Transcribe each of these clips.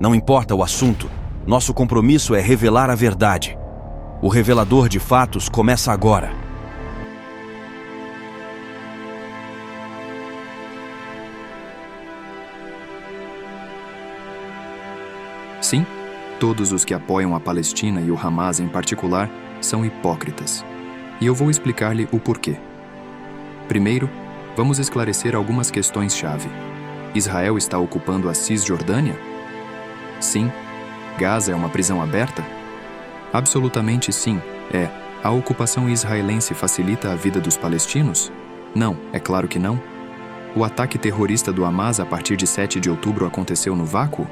Não importa o assunto, nosso compromisso é revelar a verdade. O revelador de fatos começa agora. Sim, todos os que apoiam a Palestina e o Hamas em particular são hipócritas. E eu vou explicar-lhe o porquê. Primeiro, vamos esclarecer algumas questões-chave. Israel está ocupando a Cisjordânia? Sim. Gaza é uma prisão aberta? Absolutamente sim, é. A ocupação israelense facilita a vida dos palestinos? Não, é claro que não. O ataque terrorista do Hamas a partir de 7 de outubro aconteceu no vácuo?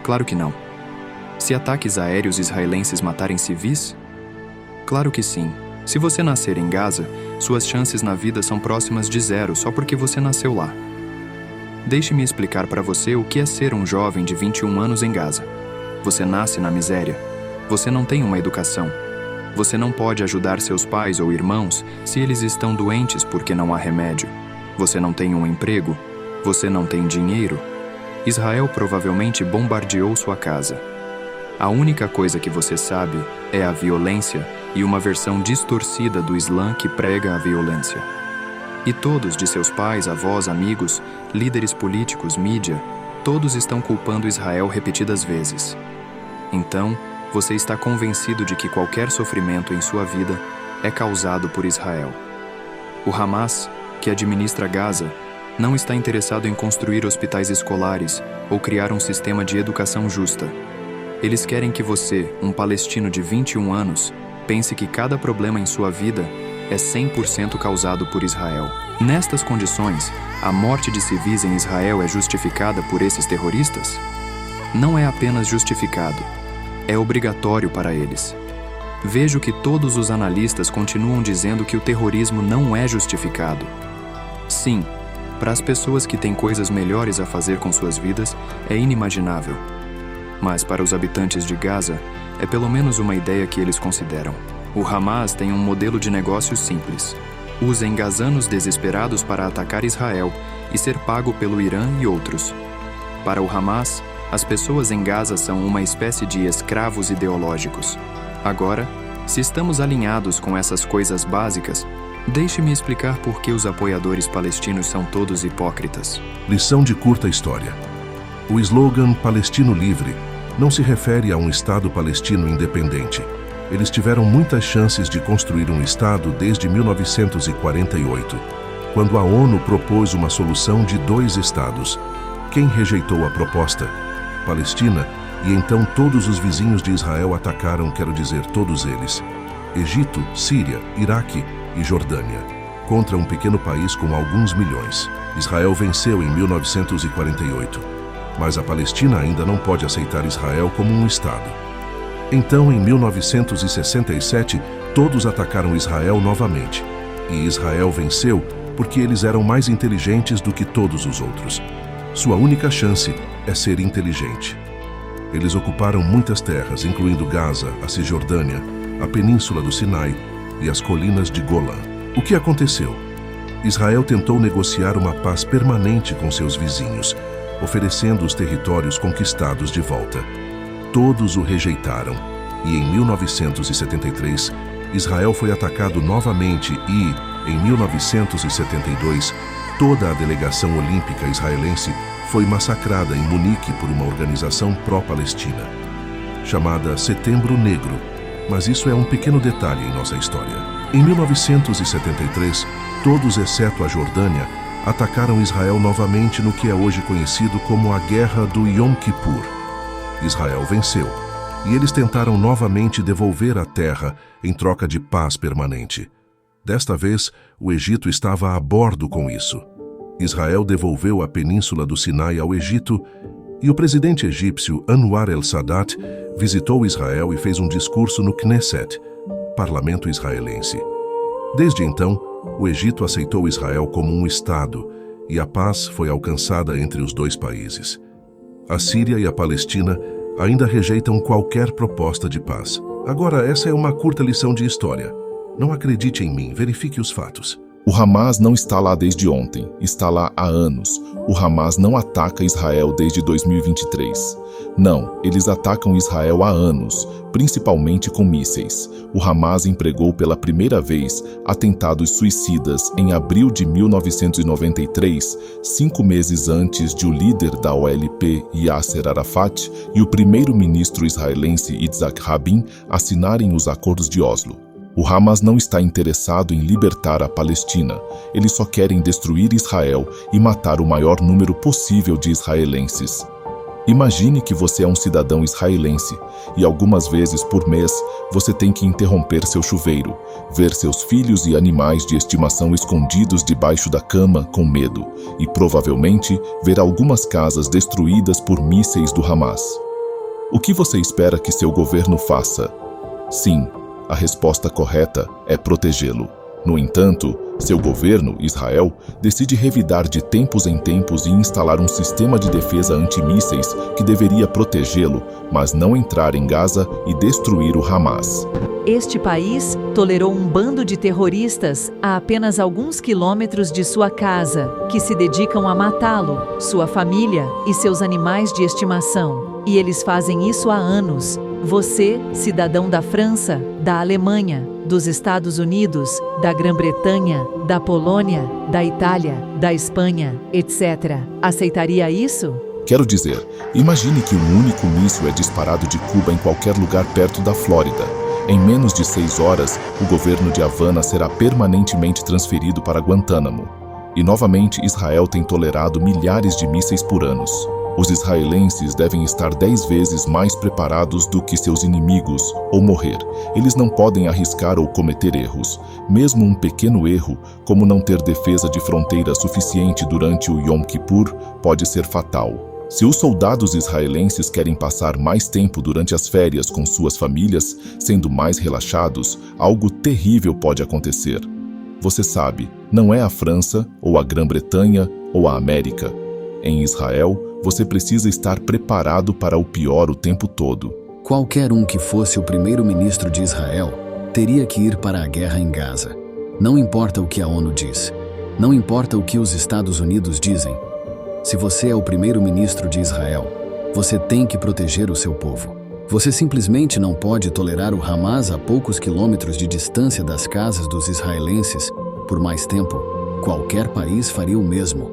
Claro que não. Se ataques aéreos israelenses matarem civis? Claro que sim. Se você nascer em Gaza, suas chances na vida são próximas de zero só porque você nasceu lá. Deixe-me explicar para você o que é ser um jovem de 21 anos em Gaza. Você nasce na miséria. Você não tem uma educação. Você não pode ajudar seus pais ou irmãos se eles estão doentes porque não há remédio. Você não tem um emprego. Você não tem dinheiro. Israel provavelmente bombardeou sua casa. A única coisa que você sabe é a violência e uma versão distorcida do Islã que prega a violência. E todos de seus pais, avós, amigos, líderes políticos, mídia, todos estão culpando Israel repetidas vezes. Então, você está convencido de que qualquer sofrimento em sua vida é causado por Israel. O Hamas, que administra Gaza, não está interessado em construir hospitais escolares ou criar um sistema de educação justa. Eles querem que você, um palestino de 21 anos, pense que cada problema em sua vida é 100% causado por Israel. Nestas condições, a morte de civis em Israel é justificada por esses terroristas? Não é apenas justificado, é obrigatório para eles. Vejo que todos os analistas continuam dizendo que o terrorismo não é justificado. Sim, para as pessoas que têm coisas melhores a fazer com suas vidas, é inimaginável. Mas para os habitantes de Gaza, é pelo menos uma ideia que eles consideram. O Hamas tem um modelo de negócio simples. Usa gazanos desesperados para atacar Israel e ser pago pelo Irã e outros. Para o Hamas, as pessoas em Gaza são uma espécie de escravos ideológicos. Agora, se estamos alinhados com essas coisas básicas, deixe-me explicar por que os apoiadores palestinos são todos hipócritas. Lição de curta história. O slogan Palestino Livre não se refere a um Estado palestino independente. Eles tiveram muitas chances de construir um Estado desde 1948, quando a ONU propôs uma solução de 2 Estados. Quem rejeitou a proposta? Palestina, e então todos os vizinhos de Israel atacaram, quero dizer, todos eles. Egito, Síria, Iraque e Jordânia, contra um pequeno país com alguns milhões. Israel venceu em 1948, mas a Palestina ainda não pode aceitar Israel como um Estado. Então, em 1967, todos atacaram Israel novamente. E Israel venceu porque eles eram mais inteligentes do que todos os outros. Sua única chance é ser inteligente. Eles ocuparam muitas terras, incluindo Gaza, a Cisjordânia, a Península do Sinai e as colinas de Golã. O que aconteceu? Israel tentou negociar uma paz permanente com seus vizinhos, oferecendo os territórios conquistados de volta. Todos o rejeitaram, e em 1973, Israel foi atacado novamente e, em 1972, toda a delegação olímpica israelense foi massacrada em Munique por uma organização pró-palestina, chamada Setembro Negro, mas isso é um pequeno detalhe em nossa história. Em 1973, todos exceto a Jordânia atacaram Israel novamente no que é hoje conhecido como a Guerra do Yom Kippur. Israel venceu, e eles tentaram novamente devolver a terra em troca de paz permanente. Desta vez, o Egito estava a bordo com isso. Israel devolveu a Península do Sinai ao Egito, e o presidente egípcio Anwar el-Sadat visitou Israel e fez um discurso no Knesset, parlamento israelense. Desde então, o Egito aceitou Israel como um Estado, e a paz foi alcançada entre os 2 países. A Síria e a Palestina ainda rejeitam qualquer proposta de paz. Agora, essa é uma curta lição de história. Não acredite em mim, verifique os fatos. O Hamas não está lá desde ontem, está lá há anos. O Hamas não ataca Israel desde 2023. Não, eles atacam Israel há anos, principalmente com mísseis. O Hamas empregou pela primeira vez atentados suicidas em abril de 1993, 5 meses antes de o líder da OLP, Yasser Arafat, e o primeiro-ministro israelense Yitzhak Rabin assinarem os acordos de Oslo. O Hamas não está interessado em libertar a Palestina. Eles só querem destruir Israel e matar o maior número possível de israelenses. Imagine que você é um cidadão israelense e algumas vezes por mês você tem que interromper seu chuveiro, ver seus filhos e animais de estimação escondidos debaixo da cama com medo e provavelmente ver algumas casas destruídas por mísseis do Hamas. O que você espera que seu governo faça? Sim, a resposta correta é protegê-lo. No entanto, seu governo, Israel, decide revidar de tempos em tempos e instalar um sistema de defesa antimísseis que deveria protegê-lo, mas não entrar em Gaza e destruir o Hamas. Este país tolerou um bando de terroristas a apenas alguns quilômetros de sua casa, que se dedicam a matá-lo, sua família e seus animais de estimação. E eles fazem isso há anos. Você, cidadão da França, da Alemanha, dos Estados Unidos, da Grã-Bretanha, da Polônia, da Itália, da Espanha, etc., aceitaria isso? Quero dizer, imagine que um único míssil é disparado de Cuba em qualquer lugar perto da Flórida. Em menos de 6 horas, o governo de Havana será permanentemente transferido para Guantánamo. E novamente, Israel tem tolerado milhares de mísseis por anos. Os israelenses devem estar 10 vezes mais preparados do que seus inimigos ou morrer. Eles não podem arriscar ou cometer erros. Mesmo um pequeno erro, como não ter defesa de fronteira suficiente durante o Yom Kippur, pode ser fatal. Se os soldados israelenses querem passar mais tempo durante as férias com suas famílias, sendo mais relaxados, algo terrível pode acontecer. Você sabe, não é a França, ou a Grã-Bretanha, ou a América. Em Israel, você precisa estar preparado para o pior o tempo todo. Qualquer um que fosse o primeiro-ministro de Israel teria que ir para a guerra em Gaza. Não importa o que a ONU diz. Não importa o que os Estados Unidos dizem. Se você é o primeiro-ministro de Israel, você tem que proteger o seu povo. Você simplesmente não pode tolerar o Hamas a poucos quilômetros de distância das casas dos israelenses por mais tempo. Qualquer país faria o mesmo.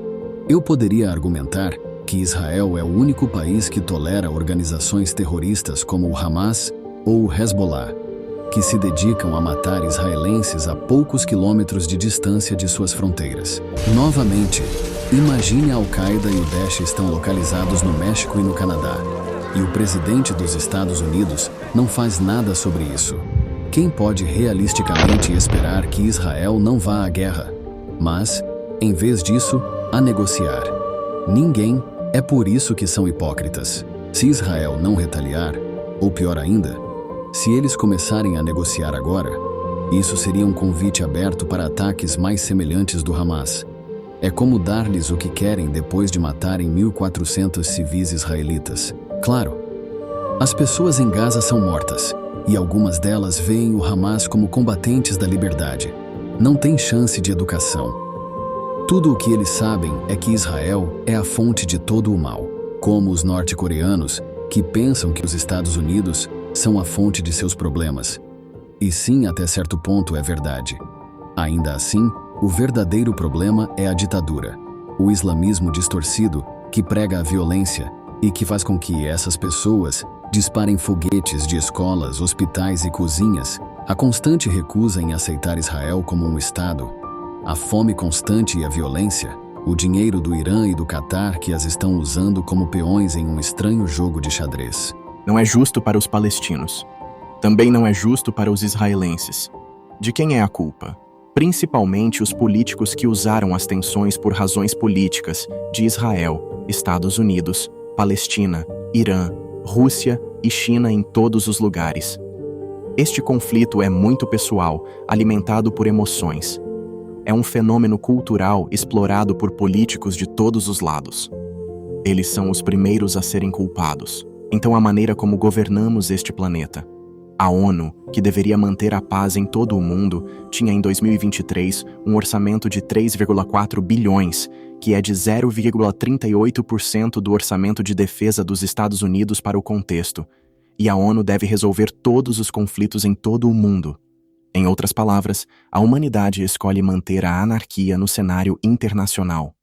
Eu poderia argumentar que Israel é o único país que tolera organizações terroristas como o Hamas ou o Hezbollah, que se dedicam a matar israelenses a poucos quilômetros de distância de suas fronteiras. Novamente, imagine a Al-Qaeda e o Daesh estão localizados no México e no Canadá, e o presidente dos Estados Unidos não faz nada sobre isso. Quem pode realisticamente esperar que Israel não vá à guerra, mas, em vez disso, a negociar? Ninguém. É por isso que são hipócritas. Se Israel não retaliar, ou pior ainda, se eles começarem a negociar agora, isso seria um convite aberto para ataques mais semelhantes do Hamas. É como dar-lhes o que querem depois de matarem 1.400 civis israelitas. Claro, as pessoas em Gaza são mortas, e algumas delas veem o Hamas como combatentes da liberdade. Não tem chance de educação. Tudo o que eles sabem é que Israel é a fonte de todo o mal, como os norte-coreanos, que pensam que os Estados Unidos são a fonte de seus problemas. E sim, até certo ponto é verdade. Ainda assim, o verdadeiro problema é a ditadura, o islamismo distorcido que prega a violência e que faz com que essas pessoas disparem foguetes de escolas, hospitais e cozinhas, a constante recusa em aceitar Israel como um Estado, a fome constante e a violência, o dinheiro do Irã e do Catar que as estão usando como peões em um estranho jogo de xadrez. Não é justo para os palestinos. Também não é justo para os israelenses. De quem é a culpa? Principalmente os políticos que usaram as tensões por razões políticas de Israel, Estados Unidos, Palestina, Irã, Rússia e China em todos os lugares. Este conflito é muito pessoal, alimentado por emoções. É um fenômeno cultural explorado por políticos de todos os lados. Eles são os primeiros a serem culpados. Então a maneira como governamos este planeta, A ONU, que deveria manter a paz em todo o mundo, tinha em 2023 um orçamento de 3,4 bilhões, que é de 0,38% do orçamento de defesa dos Estados Unidos para o contexto. E a ONU deve resolver todos os conflitos em todo o mundo. Em outras palavras, a humanidade escolhe manter a anarquia no cenário internacional.